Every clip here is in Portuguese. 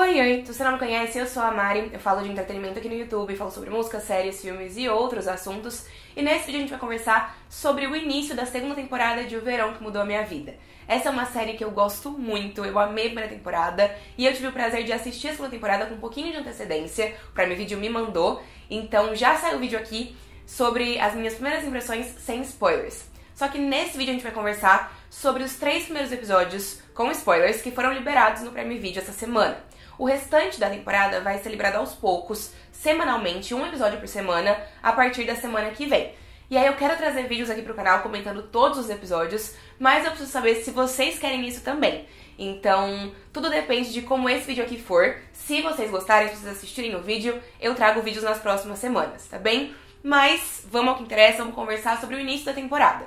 Oi, se você não me conhece, eu sou a Mari, eu falo de entretenimento aqui no YouTube, falo sobre música, séries, filmes e outros assuntos. E nesse vídeo a gente vai conversar sobre o início da segunda temporada de O Verão que Mudou a Minha Vida. Essa é uma série que eu gosto muito, eu amei a primeira temporada e eu tive o prazer de assistir a segunda temporada com um pouquinho de antecedência, o Prime Video me mandou, então já saiu o vídeo aqui sobre as minhas primeiras impressões sem spoilers. Só que nesse vídeo a gente vai conversar sobre os 3 primeiros episódios com spoilers que foram liberados no Prime Video essa semana. O restante da temporada vai ser liberado aos poucos, semanalmente, um episódio por semana, a partir da semana que vem. E aí eu quero trazer vídeos aqui pro canal comentando todos os episódios, mas eu preciso saber se vocês querem isso também. Então, tudo depende de como esse vídeo aqui for. Se vocês gostarem, se vocês assistirem o vídeo, eu trago vídeos nas próximas semanas, tá bem? Mas vamos ao que interessa, vamos conversar sobre o início da temporada.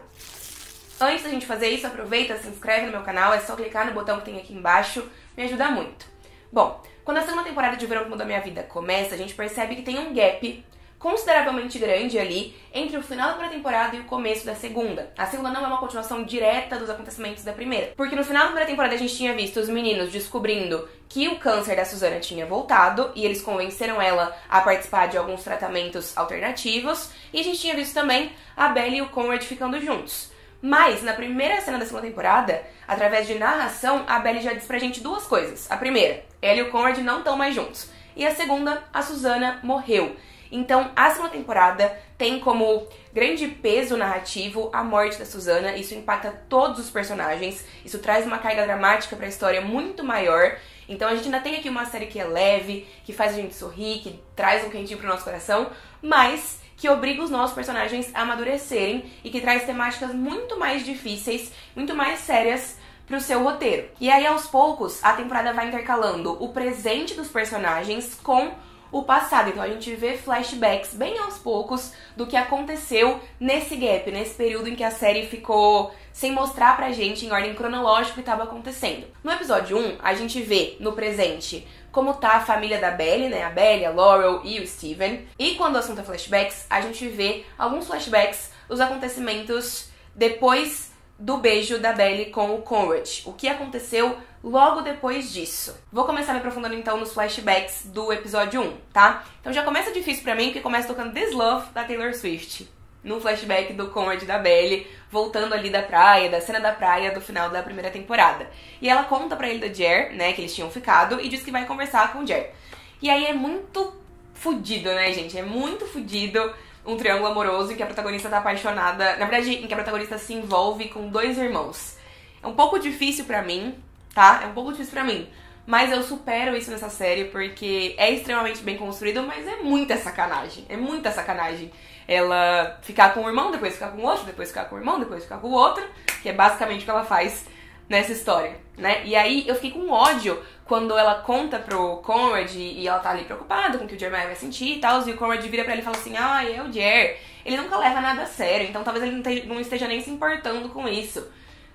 Antes da gente fazer isso, aproveita, se inscreve no meu canal, é só clicar no botão que tem aqui embaixo, me ajuda muito. Bom, quando a segunda temporada de O Verão que Mudou a Minha Vida começa, a gente percebe que tem um gap consideravelmente grande ali entre o final da primeira temporada e o começo da segunda. A segunda não é uma continuação direta dos acontecimentos da primeira. Porque no final da primeira temporada a gente tinha visto os meninos descobrindo que o câncer da Susana tinha voltado e eles convenceram ela a participar de alguns tratamentos alternativos. E a gente tinha visto também a Belle e o Conrad ficando juntos. Mas, na primeira cena da segunda temporada, através de narração, a Belle já diz pra gente duas coisas. A primeira, ela e o Conrad não estão mais juntos. E a segunda, a Susana morreu. Então, a segunda temporada tem como grande peso narrativo a morte da Susana. Isso impacta todos os personagens. Isso traz uma carga dramática pra história muito maior. Então, a gente ainda tem aqui uma série que é leve, que faz a gente sorrir, que traz um quentinho pro nosso coração, mas que obriga os nossos personagens a amadurecerem e que traz temáticas muito mais difíceis, muito mais sérias pro seu roteiro. E aí, aos poucos, a temporada vai intercalando o presente dos personagens com o passado. Então a gente vê flashbacks bem aos poucos do que aconteceu nesse gap, nesse período em que a série ficou sem mostrar pra gente em ordem cronológica o que estava acontecendo. No episódio 1, a gente vê no presente como tá a família da Belle, né? A Belle, a Laurel e o Steven. E quando o assunto é flashbacks, a gente vê alguns flashbacks dos acontecimentos depois do beijo da Belle com o Conrad. O que aconteceu logo depois disso. Vou começar me aprofundando então nos flashbacks do episódio 1, tá? Então já começa difícil pra mim, porque começa tocando This Love da Taylor Swift. No flashback do Conrad e da Belle, voltando ali da praia, da cena da praia do final da primeira temporada. E ela conta pra ele do Jer, né, que eles tinham ficado, e diz que vai conversar com o Jer. E aí é muito fudido, né, gente? É muito fudido um triângulo amoroso em que a protagonista tá apaixonada, na verdade, em que a protagonista se envolve com 2 irmãos. É um pouco difícil pra mim, tá? É um pouco difícil pra mim. Mas eu supero isso nessa série porque é extremamente bem construído, mas é muita sacanagem. É muita sacanagem. Ela ficar com um irmão, depois ficar com o outro, depois ficar com o irmão, depois ficar com o outro, que é basicamente o que ela faz nessa história, né? E aí eu fiquei com ódio quando ela conta pro Conrad e ela tá ali preocupada com o que o Jeremiah vai sentir e tal, e o Conrad vira pra ele e fala assim, é o Jer. Ele nunca leva nada a sério, então talvez ele não esteja nem se importando com isso.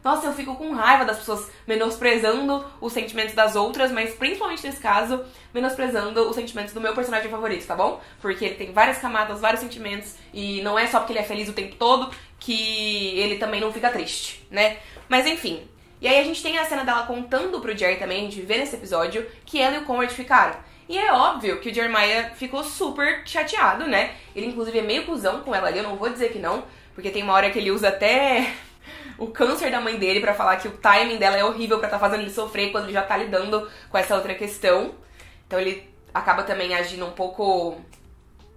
Nossa, eu fico com raiva das pessoas menosprezando os sentimentos das outras, mas principalmente nesse caso, menosprezando os sentimentos do meu personagem favorito, tá bom? Porque ele tem várias camadas, vários sentimentos, e não é só porque ele é feliz o tempo todo que ele também não fica triste, né? Mas enfim. E aí a gente tem a cena dela contando pro Jer também, a gente vê nesse episódio, que ela e o Conrad ficaram. E é óbvio que o Jeremiah ficou super chateado, né? Ele inclusive é meio cuzão com ela ali, eu não vou dizer que não, porque tem uma hora que ele usa até o câncer da mãe dele pra falar que o timing dela é horrível pra tá fazendo ele sofrer quando ele já tá lidando com essa outra questão. Então ele acaba também agindo um pouco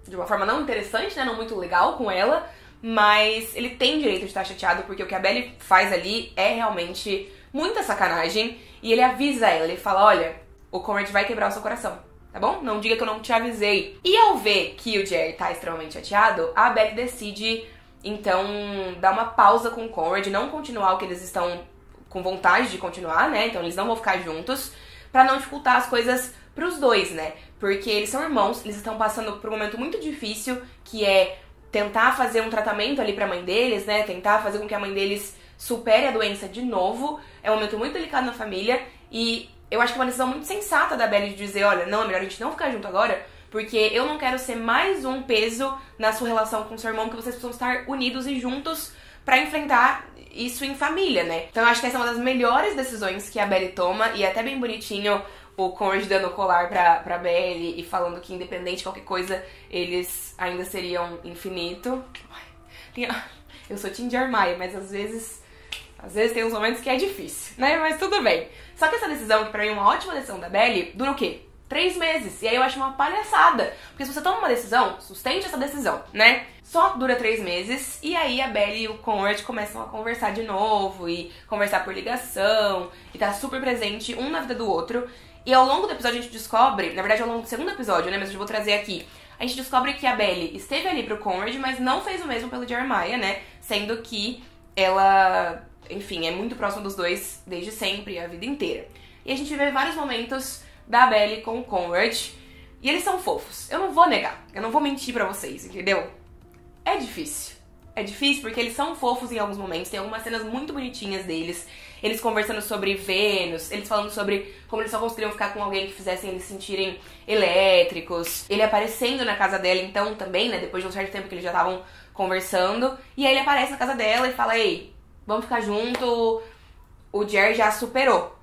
de uma forma não interessante, né? Não muito legal com ela, mas ele tem direito de estar chateado porque o que a Belle faz ali é realmente muita sacanagem. E ele avisa ela, ele fala, olha, o Conrad vai quebrar o seu coração, tá bom? Não diga que eu não te avisei. E ao ver que o Jer tá extremamente chateado, a Belle decide então dar uma pausa com o Conrad, não continuar o que eles estão com vontade de continuar, né? Então eles não vão ficar juntos, pra não dificultar as coisas pros dois, né? Porque eles são irmãos, eles estão passando por um momento muito difícil, que é tentar fazer um tratamento ali pra mãe deles, né? Tentar fazer com que a mãe deles supere a doença de novo. É um momento muito delicado na família e eu acho que é uma decisão muito sensata da Belle de dizer, olha, não, é melhor a gente não ficar junto agora, porque eu não quero ser mais um peso na sua relação com seu irmão, que vocês precisam estar unidos e juntos pra enfrentar isso em família, né? Então eu acho que essa é uma das melhores decisões que a Belle toma, e é até bem bonitinho o Conrad dando o colar pra Belly e falando que independente de qualquer coisa, eles ainda seriam infinito. Eu sou Team Jeremiah, mas às vezes tem uns momentos que é difícil, né? Mas tudo bem. Só que essa decisão, que pra mim é uma ótima decisão da Belly, dura o quê? 3 meses. E aí eu acho uma palhaçada. Porque se você toma uma decisão, sustente essa decisão, né? Só dura 3 meses. E aí a Belly e o Conrad começam a conversar de novo. E conversar por ligação. E tá super presente um na vida do outro. E ao longo do episódio a gente descobre, na verdade ao longo do segundo episódio, né? Mas eu vou trazer aqui. A gente descobre que a Belly esteve ali pro Conrad, mas não fez o mesmo pelo Jeremiah, né? Sendo que ela, enfim, é muito próxima dos dois desde sempre, a vida inteira. E a gente vê vários momentos da Belly com o Conrad. E eles são fofos. Eu não vou negar. Eu não vou mentir pra vocês, entendeu? É difícil. É difícil porque eles são fofos em alguns momentos. Tem algumas cenas muito bonitinhas deles. Eles conversando sobre Vênus. Eles falando sobre como eles só conseguiriam ficar com alguém que fizessem eles se sentirem elétricos. Ele aparecendo na casa dela então também, né? Depois de um certo tempo que eles já estavam conversando. E aí ele aparece na casa dela e fala: ei, vamos ficar junto. O Jer já superou.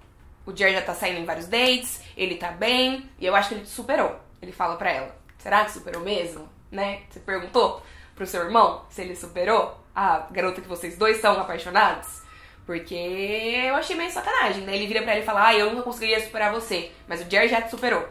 O Jer já tá saindo em vários dates, ele tá bem, e eu acho que ele te superou. Ele fala pra ela. Será que superou mesmo? Né? Você perguntou pro seu irmão se ele superou a garota que vocês dois são apaixonados? Porque eu achei meio sacanagem, né? Ele vira pra ele e fala: eu nunca conseguiria superar você, mas o Jer já te superou.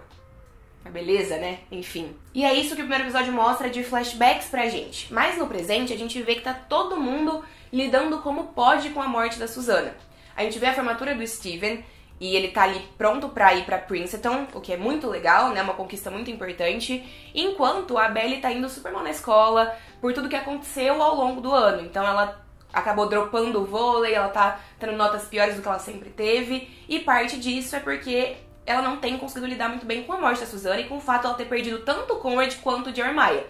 Mas beleza, né? Enfim. E é isso que o primeiro episódio mostra de flashbacks pra gente. Mas no presente a gente vê que tá todo mundo lidando como pode com a morte da Susana. A gente vê a formatura do Steven, e ele tá ali pronto pra ir pra Princeton, o que é muito legal, né? Uma conquista muito importante. Enquanto a Belly tá indo super mal na escola, por tudo que aconteceu ao longo do ano. Então ela acabou dropando o vôlei, ela tá tendo notas piores do que ela sempre teve. E parte disso é porque ela não tem conseguido lidar muito bem com a morte da Susana e com o fato de ela ter perdido tanto o Conrad quanto o Jeremiah.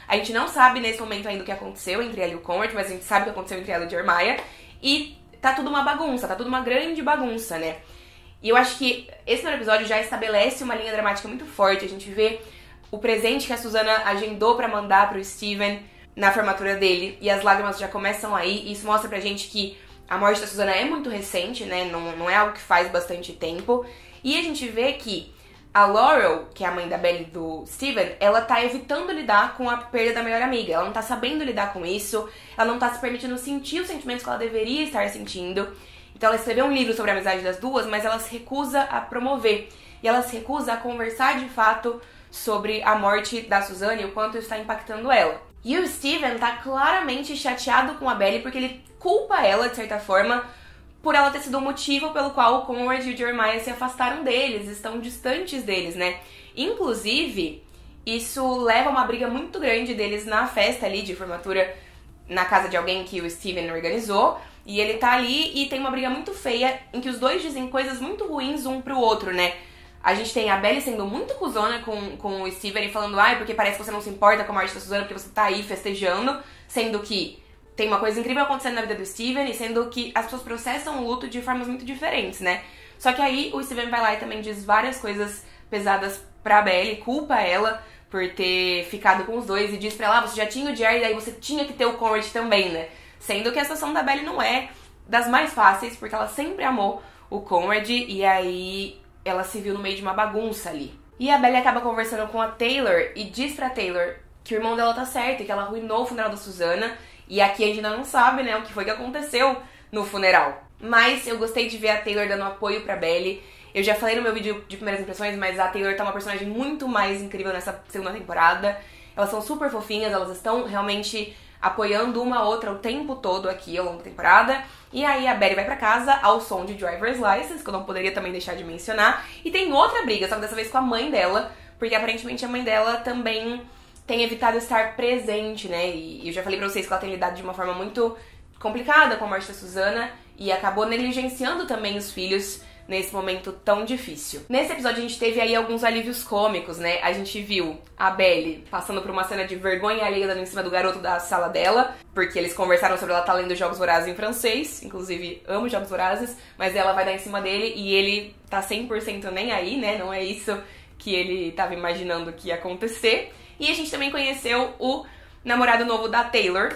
A gente não sabe nesse momento ainda o que aconteceu entre ela e o Conrad, mas a gente sabe o que aconteceu entre ela e o Jeremiah. E tá tudo uma bagunça, tá tudo uma grande bagunça, né? E eu acho que esse primeiro episódio já estabelece uma linha dramática muito forte. A gente vê o presente que a Susana agendou pra mandar pro Steven na formatura dele. E as lágrimas já começam aí. E isso mostra pra gente que a morte da Susana é muito recente, né? Não é algo que faz bastante tempo. E a gente vê que a Laurel, que é a mãe da Belly e do Steven, ela tá evitando lidar com a perda da melhor amiga. Ela não tá sabendo lidar com isso. Ela não tá se permitindo sentir os sentimentos que ela deveria estar sentindo. Então ela escreveu um livro sobre a amizade das duas, mas ela se recusa a promover. E ela se recusa a conversar de fato sobre a morte da Susana e o quanto isso está impactando ela. E o Steven tá claramente chateado com a Belly porque ele culpa ela, de certa forma, por ela ter sido o motivo pelo qual o Conrad e o Jeremiah se afastaram deles, estão distantes deles, né? Inclusive, isso leva a uma briga muito grande deles na festa ali de formatura na casa de alguém que o Steven organizou. E ele tá ali e tem uma briga muito feia em que os dois dizem coisas muito ruins um pro outro, né? A gente tem a Belly sendo muito cuzona com o Steven e falando: ai, porque parece que você não se importa com a morte da Susana porque você tá aí festejando, sendo que tem uma coisa incrível acontecendo na vida do Steven e sendo que as pessoas processam o luto de formas muito diferentes, né? Só que aí o Steven vai lá e também diz várias coisas pesadas pra Belly, culpa ela por ter ficado com os dois e diz pra ela: você já tinha o Jerry, daí você tinha que ter o Conrad também, né? Sendo que a situação da Belly não é das mais fáceis, porque ela sempre amou o Conrad e aí ela se viu no meio de uma bagunça ali. E a Belly acaba conversando com a Taylor e diz pra Taylor que o irmão dela tá certo e que ela arruinou o funeral da Susana. E aqui a gente ainda não sabe, né, o que foi que aconteceu no funeral. Mas eu gostei de ver a Taylor dando apoio pra Belly. Eu já falei no meu vídeo de primeiras impressões, mas a Taylor tá uma personagem muito mais incrível nessa segunda temporada. Elas são super fofinhas, elas estão realmente apoiando uma a outra o tempo todo aqui ao longo da temporada. E aí a Belly vai pra casa ao som de Driver's License, que eu não poderia também deixar de mencionar. E tem outra briga, só que dessa vez com a mãe dela, porque aparentemente a mãe dela também tem evitado estar presente, né? E eu já falei pra vocês que ela tem lidado de uma forma muito complicada com a morte da Susana e acabou negligenciando também os filhos nesse momento tão difícil. Nesse episódio a gente teve aí alguns alívios cômicos, né? A gente viu a Belly passando por uma cena de vergonha alheia dando em cima do garoto da sala dela, porque eles conversaram sobre ela estar lendo Jogos Vorazes em francês, inclusive amo Jogos Vorazes, mas ela vai dar em cima dele e ele tá 100% nem aí, né? Não é isso que ele tava imaginando que ia acontecer. E a gente também conheceu o namorado novo da Taylor,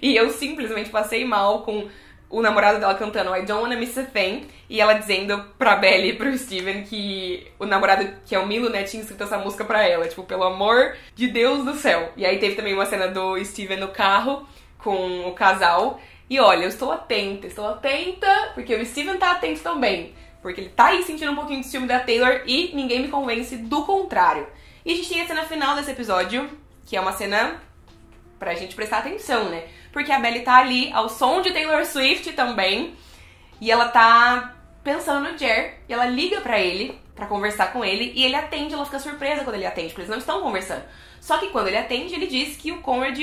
e eu simplesmente passei mal com o namorado dela cantando I Don't Wanna Miss a Thing, e ela dizendo pra Belly e pro Steven que o namorado, que é o Milo, né, tinha escrito essa música pra ela, tipo, pelo amor de Deus do céu. E aí teve também uma cena do Steven no carro com o casal, e olha, eu estou atenta, porque o Steven tá atento também, porque ele tá aí sentindo um pouquinho de ciúme da Taylor e ninguém me convence do contrário. E a gente tem a cena final desse episódio, que é uma cena pra gente prestar atenção, né? Porque a Belly tá ali ao som de Taylor Swift também, e ela tá pensando no Jer, e ela liga pra ele, pra conversar com ele, e ele atende, ela fica surpresa quando ele atende, porque eles não estão conversando. Só que quando ele atende, ele diz que o Conrad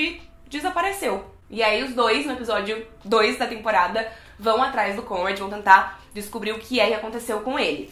desapareceu. E aí os dois, no episódio 2 da temporada, vão atrás do Conrad, vão tentar descobrir o que é que aconteceu com ele.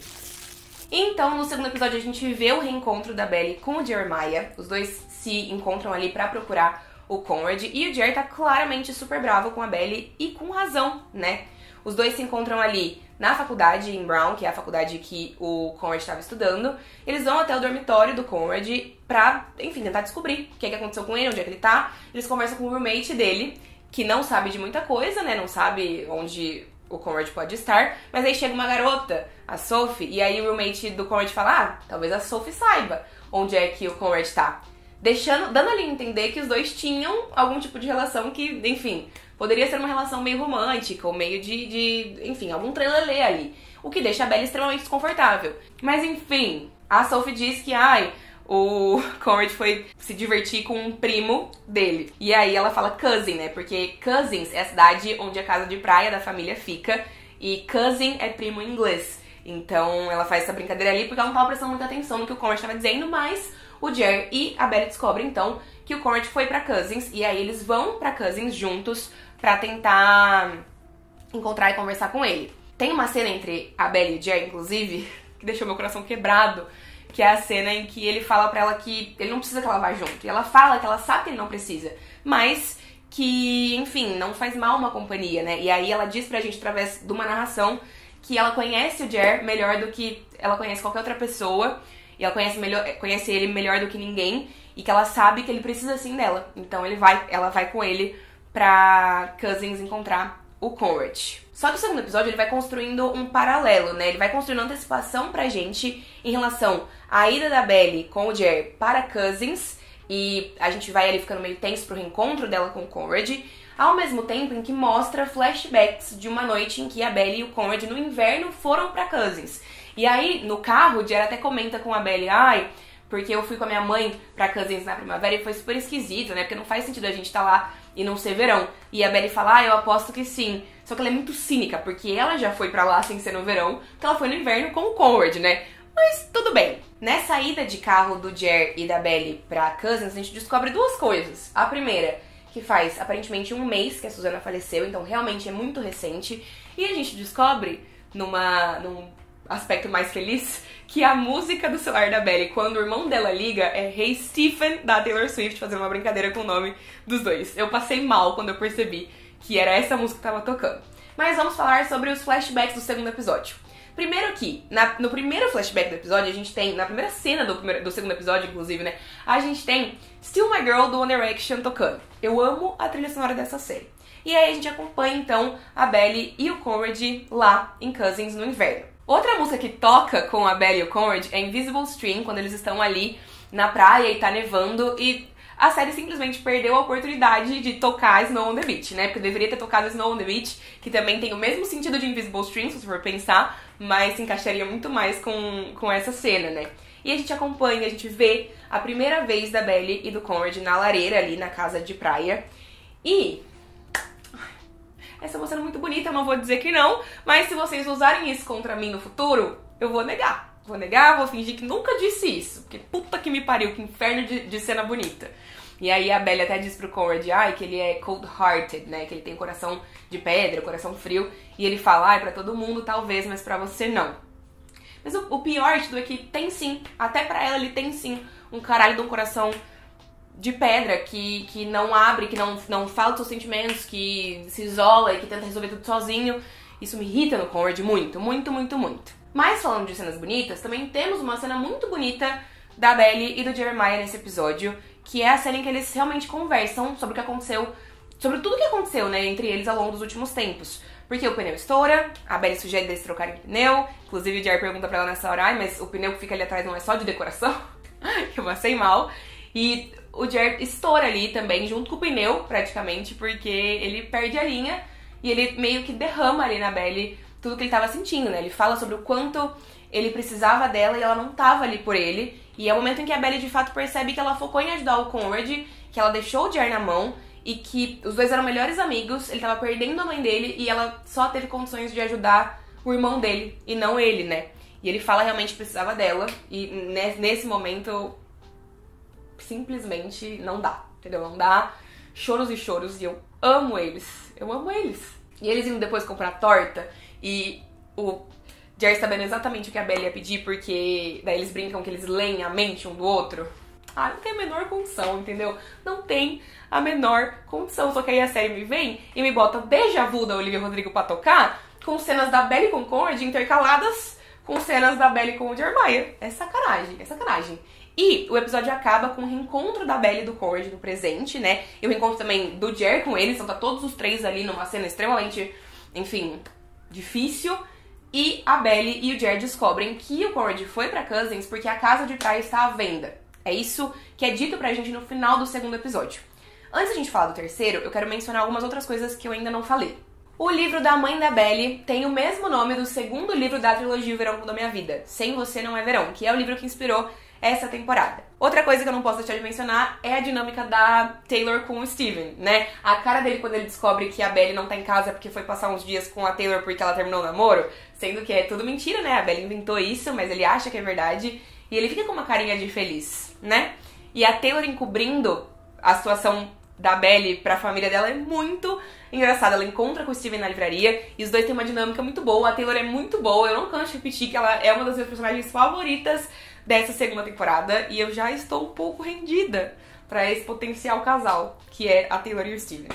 Então, no segundo episódio, a gente vê o reencontro da Belly com o Jeremiah. Os dois se encontram ali pra procurar o Conrad, e o Jer tá claramente super bravo com a Belly, e com razão, né? Os dois se encontram ali na faculdade, em Brown, que é a faculdade que o Conrad estava estudando. Eles vão até o dormitório do Conrad pra, enfim, tentar descobrir o que é que aconteceu com ele, onde é que ele tá. Eles conversam com o roommate dele, que não sabe de muita coisa, né? Não sabe onde o Conrad pode estar. Mas aí chega uma garota, a Sophie, e aí o roommate do Conrad fala, ah, talvez a Sophie saiba onde é que o Conrad tá. Dando ali a entender que os dois tinham algum tipo de relação que, enfim, poderia ser uma relação meio romântica, ou meio enfim, algum trelelê ali. O que deixa a Belly extremamente desconfortável. Mas, enfim, a Sophie diz que, o Conrad foi se divertir com um primo dele. E aí ela fala cousin, né? Porque Cousins é a cidade onde a casa de praia da família fica, e cousin é primo em inglês. Então ela faz essa brincadeira ali porque ela não tava prestando muita atenção no que o Conrad estava dizendo, mas o Jer e a Belly descobrem, então, que o Conrad foi pra Cousins, e aí eles vão pra Cousins juntos pra tentar encontrar e conversar com ele. Tem uma cena entre a Belly e o Jer, inclusive, que deixou meu coração quebrado, que é a cena em que ele fala pra ela que ele não precisa que ela vá junto. E ela fala que ela sabe que ele não precisa, mas que, enfim, não faz mal uma companhia, né? E aí ela diz pra gente, através de uma narração, que ela conhece o Jer melhor do que ela conhece qualquer outra pessoa, e ela conhece ele melhor do que ninguém, e que ela sabe que ele precisa sim dela. Então ela vai com ele pra Cousins encontrar o Conrad. Só que o segundo episódio ele vai construindo um paralelo, né? Ele vai construindo uma antecipação pra gente em relação à ida da Belly com o Jer para Cousins, e a gente vai ali ficando meio tenso pro reencontro dela com o Conrad, ao mesmo tempo em que mostra flashbacks de uma noite em que a Belly e o Conrad no inverno foram pra Cousins. E aí, no carro, o Jer até comenta com a Belly, porque eu fui com a minha mãe pra Cousins na primavera e foi super esquisito, né? Porque não faz sentido a gente tá lá e não ser verão. E a Belly fala, eu aposto que sim. Só que ela é muito cínica, porque ela já foi pra lá sem ser no verão, então ela foi no inverno com o Conrad, né? Mas tudo bem. Nessa ida de carro do Jer e da Belly pra Cousins, a gente descobre duas coisas. A primeira, que faz aparentemente um mês que a Susana faleceu, então realmente é muito recente. E a gente descobre, num aspecto mais feliz, que a música do celular da Belly, quando o irmão dela liga, é Hey Stephen, da Taylor Swift, fazendo uma brincadeira com o nome dos dois. Eu passei mal quando eu percebi que era essa música que tava tocando. Mas vamos falar sobre os flashbacks do segundo episódio. Primeiro que, no primeiro flashback do episódio, a gente tem, na primeira cena do segundo episódio, inclusive, né, a gente tem Still My Girl, do One Direction, tocando. Eu amo a trilha sonora dessa série. E aí a gente acompanha, então, a Belly e o Conrad lá em Cousins no inverno. Outra música que toca com a Belly e o Conrad é Invisible Stream, quando eles estão ali na praia e tá nevando, e a série simplesmente perdeu a oportunidade de tocar Snow on the Beach, né? Porque deveria ter tocado Snow on the Beach, que também tem o mesmo sentido de Invisible Stream, se você for pensar, mas se encaixaria muito mais com essa cena, né? E a gente acompanha, a gente vê a primeira vez da Belly e do Conrad na lareira ali na casa de praia. E essa é uma cena muito bonita, eu não vou dizer que não, mas se vocês usarem isso contra mim no futuro, eu vou negar. Vou fingir que nunca disse isso, porque puta que me pariu, que inferno de cena bonita. E aí a Belly até diz pro Conrad, que ele é cold-hearted, né, que ele tem coração de pedra, coração frio, e ele fala, pra todo mundo talvez, mas pra você não. Mas o pior de tudo é que tem sim, até pra ela ele tem sim um caralho de um coração de pedra que não abre, que não fala dos seus sentimentos, que se isola e que tenta resolver tudo sozinho. Isso me irrita no Conrad muito, muito, muito, muito. Mas falando de cenas bonitas, também temos uma cena muito bonita da Belly e do Jeremiah nesse episódio, que é a cena em que eles realmente conversam sobre o que aconteceu, sobre tudo o que aconteceu, né, entre eles ao longo dos últimos tempos. Porque o pneu estoura, a Belly sugere deles trocarem o pneu, inclusive o Jer pergunta pra ela nessa hora, ai, mas o pneu que fica ali atrás não é só de decoração? Eu passei mal. E o Jer estoura ali também, junto com o pneu, praticamente, porque ele perde a linha e ele meio que derrama ali na Belly tudo que ele tava sentindo, né? Ele fala sobre o quanto ele precisava dela e ela não tava ali por ele. E é o momento em que a Belly de fato percebe que ela focou em ajudar o Conrad, que ela deixou o Jer na mão e que os dois eram melhores amigos, ele tava perdendo a mãe dele e ela só teve condições de ajudar o irmão dele e não ele, né? E ele fala realmente que precisava dela e nesse momento simplesmente não dá, entendeu? Não dá, choros e choros, e eu amo eles. E eles indo depois comprar torta e o Jer sabendo exatamente o que a Belly ia pedir, porque daí eles brincam que eles leem a mente um do outro. Ah, não tem a menor condição, entendeu? Não tem a menor condição. Só que aí a série me vem e me bota Déjà Vu da Olivia Rodrigo pra tocar, com cenas da Belly com o Conrad intercaladas com cenas da Belly com o Jeremiah. É sacanagem, é sacanagem. E o episódio acaba com o reencontro da Belly e do Conrad no presente, né? E o reencontro também do Jer com eles, então tá todos os três ali numa cena extremamente, enfim, difícil. E a Belly e o Jer descobrem que o Conrad foi pra Cousins porque a casa de praia está à venda. É isso que é dito pra gente no final do segundo episódio. Antes de a gente falar do terceiro, eu quero mencionar algumas outras coisas que eu ainda não falei. O livro da mãe da Belly tem o mesmo nome do segundo livro da trilogia O Verão que Mudou Minha Vida, Sem Você Não É Verão, que é o livro que inspirou essa temporada. Outra coisa que eu não posso deixar de mencionar é a dinâmica da Taylor com o Steven, né? A cara dele quando ele descobre que a Belly não tá em casa porque foi passar uns dias com a Taylor porque ela terminou o namoro, sendo que é tudo mentira, né? A Belly inventou isso, mas ele acha que é verdade. E ele fica com uma carinha de feliz, né? E a Taylor encobrindo a situação da Belly pra família dela é muito engraçada. Ela encontra com o Steven na livraria e os dois têm uma dinâmica muito boa. A Taylor é muito boa, eu não canso de repetir que ela é uma das minhas personagens favoritas dessa segunda temporada e eu já estou um pouco rendida pra esse potencial casal, que é a Taylor e o Steven.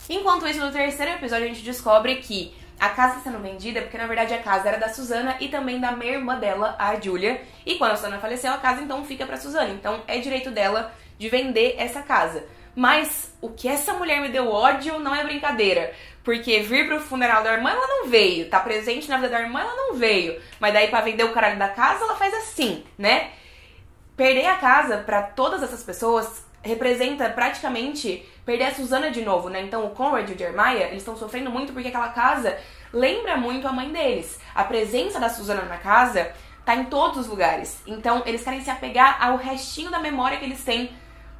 Enquanto isso, no terceiro episódio a gente descobre que a casa está sendo vendida porque, na verdade, a casa era da Susana e também da meia-irmã dela, a Julia. E quando a Susana faleceu, a casa, então, fica pra Susana. Então, é direito dela de vender essa casa. Mas o que essa mulher me deu ódio não é brincadeira. Porque vir pro funeral da irmã, ela não veio. Tá presente na vida da irmã, ela não veio. Mas daí, pra vender o caralho da casa, ela faz assim, né? Perder a casa pra todas essas pessoas representa praticamente perder a Susana de novo, né? Então o Conrad e o Jeremiah, eles estão sofrendo muito porque aquela casa lembra muito a mãe deles. A presença da Susana na casa tá em todos os lugares. Então eles querem se apegar ao restinho da memória que eles têm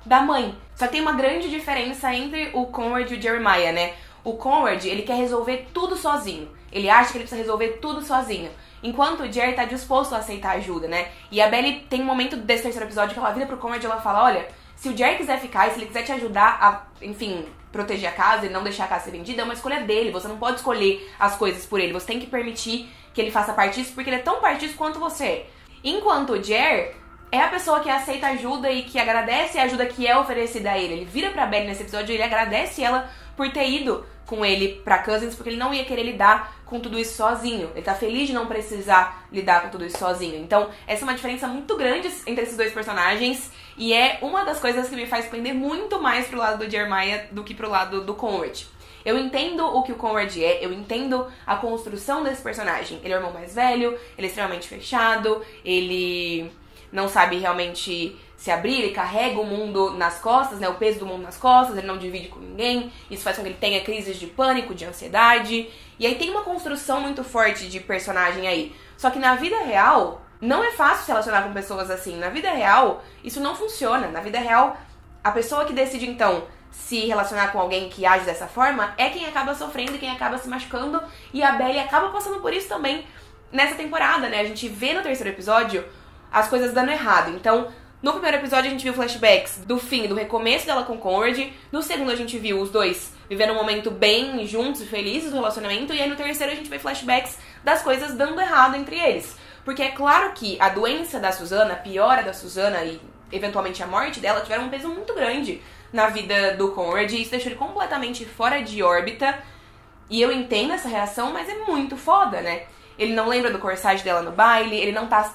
da mãe. Só que tem uma grande diferença entre o Conrad e o Jeremiah, né? O Conrad, ele quer resolver tudo sozinho. Ele acha que ele precisa resolver tudo sozinho. Enquanto o Jer tá disposto a aceitar ajuda, né? E a Belly tem um momento desse terceiro episódio que ela vira pro Conrad e ela fala, olha, se o Jer quiser ficar e se ele quiser te ajudar a, enfim, proteger a casa e não deixar a casa ser vendida, é uma escolha dele. Você não pode escolher as coisas por ele. Você tem que permitir que ele faça parte disso, porque ele é tão parte disso quanto você é. Enquanto o Jer é a pessoa que aceita ajuda e que agradece a ajuda que é oferecida a ele. Ele vira pra Belly nesse episódio e ele agradece ela por ter ido com ele pra Cousins, porque ele não ia querer lidar com tudo isso sozinho. Ele tá feliz de não precisar lidar com tudo isso sozinho. Então, essa é uma diferença muito grande entre esses dois personagens e é uma das coisas que me faz pender muito mais pro lado do Jeremiah do que pro lado do Conrad. Eu entendo o que o Conrad é, eu entendo a construção desse personagem. Ele é o irmão mais velho, ele é extremamente fechado, ele não sabe realmente se abrir, ele carrega o mundo nas costas, né, o peso do mundo nas costas, ele não divide com ninguém, isso faz com que ele tenha crises de pânico, de ansiedade, e aí tem uma construção muito forte de personagem aí. Só que na vida real, não é fácil se relacionar com pessoas assim. Na vida real, isso não funciona. Na vida real, a pessoa que decide, então, se relacionar com alguém que age dessa forma é quem acaba sofrendo e quem acaba se machucando, e a Belly acaba passando por isso também nessa temporada, né? A gente vê no terceiro episódio as coisas dando errado. Então, no primeiro episódio a gente viu flashbacks do fim, do recomeço dela com o Conrad. No segundo a gente viu os dois vivendo um momento bem juntos e felizes do relacionamento. E aí no terceiro a gente vê flashbacks das coisas dando errado entre eles. Porque é claro que a doença da Susana, a piora da Susana e eventualmente a morte dela tiveram um peso muito grande na vida do Conrad. E isso deixou ele completamente fora de órbita. E eu entendo essa reação, mas é muito foda, né? Ele não lembra do corsage dela no baile, ele não tá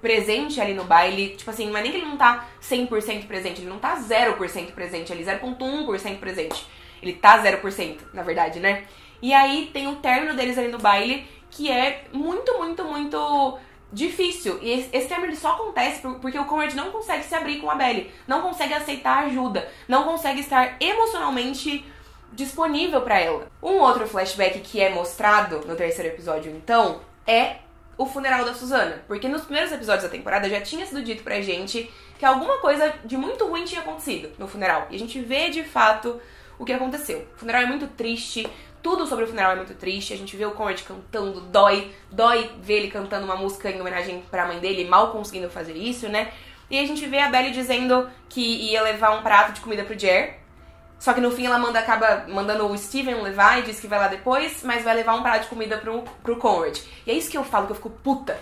presente ali no baile, tipo assim, não é nem que ele não tá 100% presente, ele não tá 0% presente ali, 0,1% presente. Ele tá 0%, na verdade, né? E aí tem o término deles ali no baile, que é muito, muito, muito difícil. E esse término só acontece porque o Conrad não consegue se abrir com a Belly, não consegue aceitar ajuda, não consegue estar emocionalmente disponível pra ela. Um outro flashback que é mostrado no terceiro episódio, então, é o funeral da Susana. Porque nos primeiros episódios da temporada já tinha sido dito pra gente que alguma coisa de muito ruim tinha acontecido no funeral. E a gente vê, de fato, o que aconteceu. O funeral é muito triste, tudo sobre o funeral é muito triste. A gente vê o Conrad cantando, dói ver ele cantando uma música em homenagem pra mãe dele, mal conseguindo fazer isso, né? E a gente vê a Belly dizendo que ia levar um prato de comida pro Jer. Só que no fim ela acaba mandando o Steven levar e diz que vai lá depois, mas vai levar um prato de comida pro Conrad. E é isso que eu falo, que eu fico puta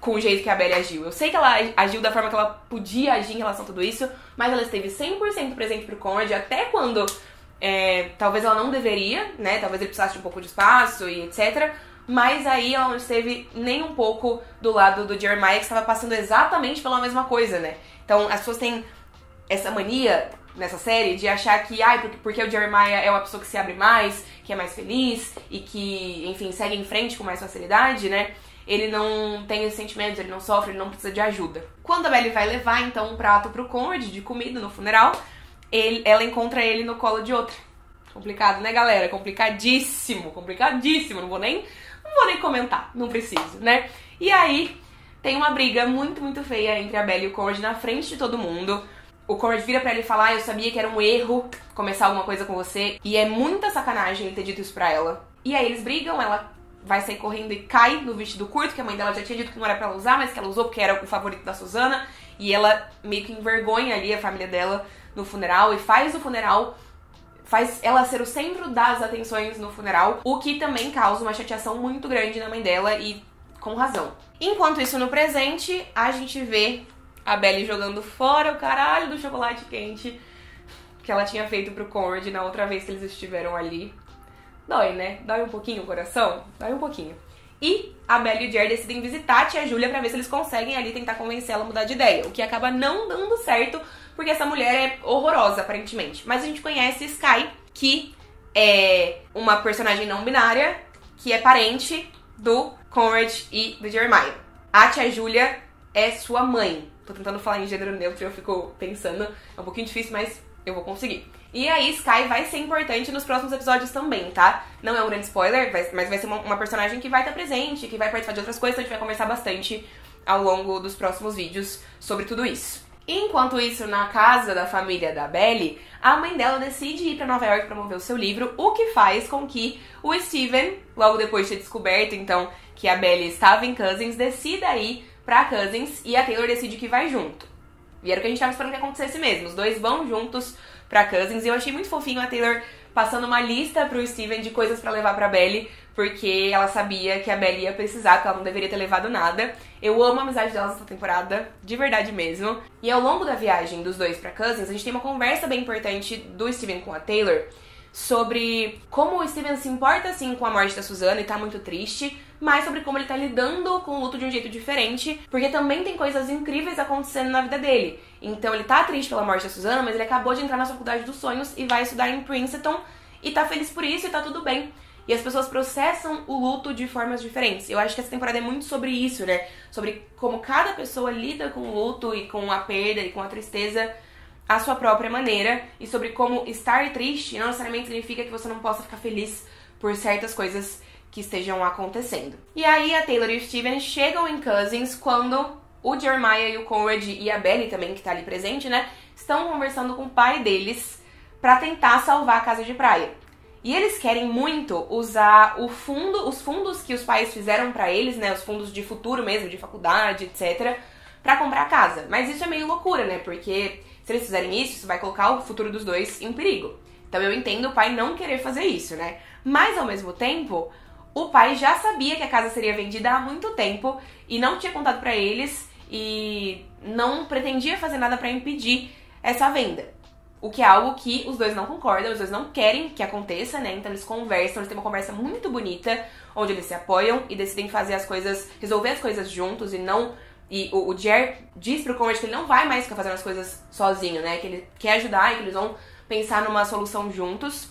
com o jeito que a Belly agiu. Eu sei que ela agiu da forma que ela podia agir em relação a tudo isso, mas ela esteve 100% presente pro Conrad, até quando talvez ela não deveria, né? Talvez ele precisasse de um pouco de espaço e etc. Mas aí ela não esteve nem um pouco do lado do Jeremiah, que estava passando exatamente pela mesma coisa, né? Então as pessoas têm essa mania nessa série de achar que, porque o Jeremiah é uma pessoa que se abre mais, que é mais feliz e que, enfim, segue em frente com mais facilidade, né? Ele não tem esses sentimentos, ele não sofre, ele não precisa de ajuda. Quando a Belly vai levar, então, um prato pro Conrad de comida no funeral, ela encontra ele no colo de outra. Complicado, né, galera? Complicadíssimo, complicadíssimo. Não vou nem comentar, não preciso, né? E aí, tem uma briga muito, muito feia entre a Belly e o Conrad na frente de todo mundo. O Conrad vira pra ele e fala, eu sabia que era um erro começar alguma coisa com você. E é muita sacanagem ele ter dito isso pra ela. E aí eles brigam, ela vai sair correndo e cai no vestido curto, que a mãe dela já tinha dito que não era pra ela usar, mas que ela usou porque era o favorito da Susana. E ela meio que envergonha ali a família dela no funeral e faz o funeral, faz ela ser o centro das atenções no funeral, o que também causa uma chateação muito grande na mãe dela e com razão. Enquanto isso, no presente, a gente vê a Belly jogando fora o caralho do chocolate quente que ela tinha feito pro Conrad na outra vez que eles estiveram ali. Dói, né? Dói um pouquinho o coração? Dói um pouquinho. E a Belly e o Jer decidem visitar a tia Júlia pra ver se eles conseguem ali tentar convencer ela a mudar de ideia. O que acaba não dando certo, porque essa mulher é horrorosa, aparentemente. Mas a gente conhece Sky, que é uma personagem não binária, que é parente do Conrad e do Jeremiah. A tia Júlia é sua mãe. Tô tentando falar em gênero neutro e eu fico pensando, é um pouquinho difícil, mas eu vou conseguir. E aí, Sky vai ser importante nos próximos episódios também, tá? Não é um grande spoiler, mas vai ser uma personagem que vai estar presente, que vai participar de outras coisas, então a gente vai conversar bastante ao longo dos próximos vídeos sobre tudo isso. Enquanto isso, na casa da família da Belly, a mãe dela decide ir pra Nova York promover o seu livro, o que faz com que o Steven, logo depois de ter descoberto, então, que a Belly estava em Cousins, decida ir pra Cousins e a Taylor decide que vai junto. E era o que a gente tava esperando que acontecesse mesmo. Os dois vão juntos pra Cousins e eu achei muito fofinho a Taylor passando uma lista pro Steven de coisas pra levar pra Belly, porque ela sabia que a Belly ia precisar, que ela não deveria ter levado nada. Eu amo a amizade delas nessa temporada, de verdade mesmo. E ao longo da viagem dos dois pra Cousins, a gente tem uma conversa bem importante do Steven com a Taylor sobre como o Steven se importa, assim, com a morte da Susana e tá muito triste, mas sobre como ele tá lidando com o luto de um jeito diferente, porque também tem coisas incríveis acontecendo na vida dele. Então ele tá triste pela morte da Susana, mas ele acabou de entrar na faculdade dos sonhos e vai estudar em Princeton e tá feliz por isso e tá tudo bem. E as pessoas processam o luto de formas diferentes. Eu acho que essa temporada é muito sobre isso, né? Sobre como cada pessoa lida com o luto e com a perda e com a tristeza à sua própria maneira. E sobre como estar triste não necessariamente significa que você não possa ficar feliz por certas coisas que estejam acontecendo. E aí a Taylor e o Steven chegam em Cousins quando o Jeremiah e o Conrad e a Belly também, que tá ali presente, né? Estão conversando com o pai deles pra tentar salvar a casa de praia. E eles querem muito usar os fundos que os pais fizeram pra eles, né, os fundos de futuro mesmo, de faculdade, etc, pra comprar a casa. Mas isso é meio loucura, né, porque se eles fizerem isso vai colocar o futuro dos dois em perigo. Então eu entendo o pai não querer fazer isso, né. Mas ao mesmo tempo, o pai já sabia que a casa seria vendida há muito tempo e não tinha contado pra eles e não pretendia fazer nada pra impedir essa venda. O que é algo que os dois não concordam, os dois não querem que aconteça, né? Então eles conversam, eles têm uma conversa muito bonita, onde eles se apoiam e decidem fazer as coisas, resolver as coisas juntos e não... E o Jer diz pro Conrad que ele não vai mais ficar fazendo as coisas sozinho, né? Que ele quer ajudar e que eles vão pensar numa solução juntos.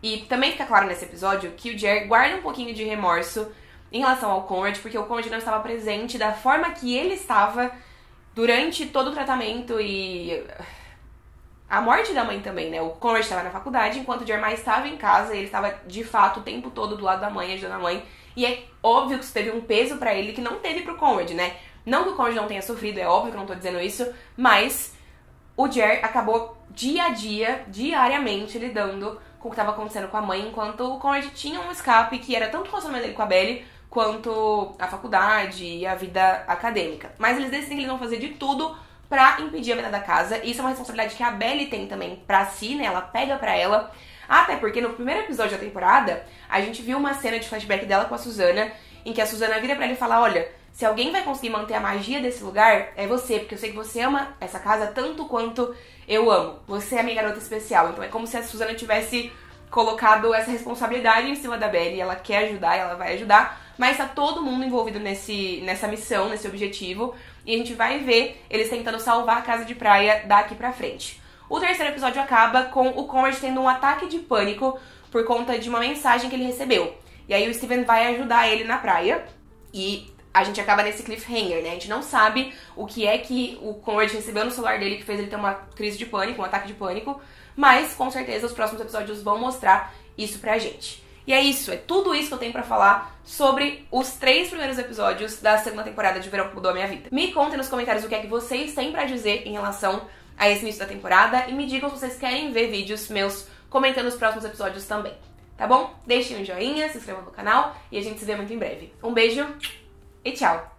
E também fica claro nesse episódio que o Jer guarda um pouquinho de remorso em relação ao Conrad, porque o Conrad não estava presente da forma que ele estava durante todo o tratamento e a morte da mãe também, né? O Conrad estava na faculdade, enquanto o Jer estava em casa e ele estava, de fato, o tempo todo do lado da mãe, ajudando a mãe. E é óbvio que isso teve um peso pra ele que não teve pro Conrad, né? Não que o Conrad não tenha sofrido, é óbvio que eu não tô dizendo isso, mas o Jer acabou dia a dia, diariamente, lidando com o que estava acontecendo com a mãe, enquanto o Conrad tinha um escape que era tanto o relacionamento dele com a Belly, quanto a faculdade e a vida acadêmica. Mas eles decidem que eles vão fazer de tudo pra impedir a venda da casa, e isso é uma responsabilidade que a Belly tem também pra si, né? Ela pega pra ela, até porque no primeiro episódio da temporada, a gente viu uma cena de flashback dela com a Susana, em que a Susana vira pra ele e fala, olha, se alguém vai conseguir manter a magia desse lugar, é você, porque eu sei que você ama essa casa tanto quanto eu amo. Você é a minha garota especial. Então é como se a Susana tivesse colocado essa responsabilidade em cima da Belly, ela quer ajudar, ela vai ajudar, mas tá todo mundo envolvido nessa missão, nesse objetivo, e a gente vai ver eles tentando salvar a casa de praia daqui pra frente. O terceiro episódio acaba com o Conrad tendo um ataque de pânico por conta de uma mensagem que ele recebeu. E aí o Steven vai ajudar ele na praia, e a gente acaba nesse cliffhanger, né? A gente não sabe o que é que o Conrad recebeu no celular dele que fez ele ter uma crise de pânico, um ataque de pânico, mas com certeza os próximos episódios vão mostrar isso pra gente. E é isso, é tudo isso que eu tenho pra falar sobre os 3 primeiros episódios da segunda temporada de Verão que Mudou a Minha Vida. Me contem nos comentários o que é que vocês têm pra dizer em relação a esse início da temporada e me digam se vocês querem ver vídeos meus comentando os próximos episódios também, tá bom? Deixem um joinha, se inscrevam no canal e a gente se vê muito em breve. Um beijo e tchau!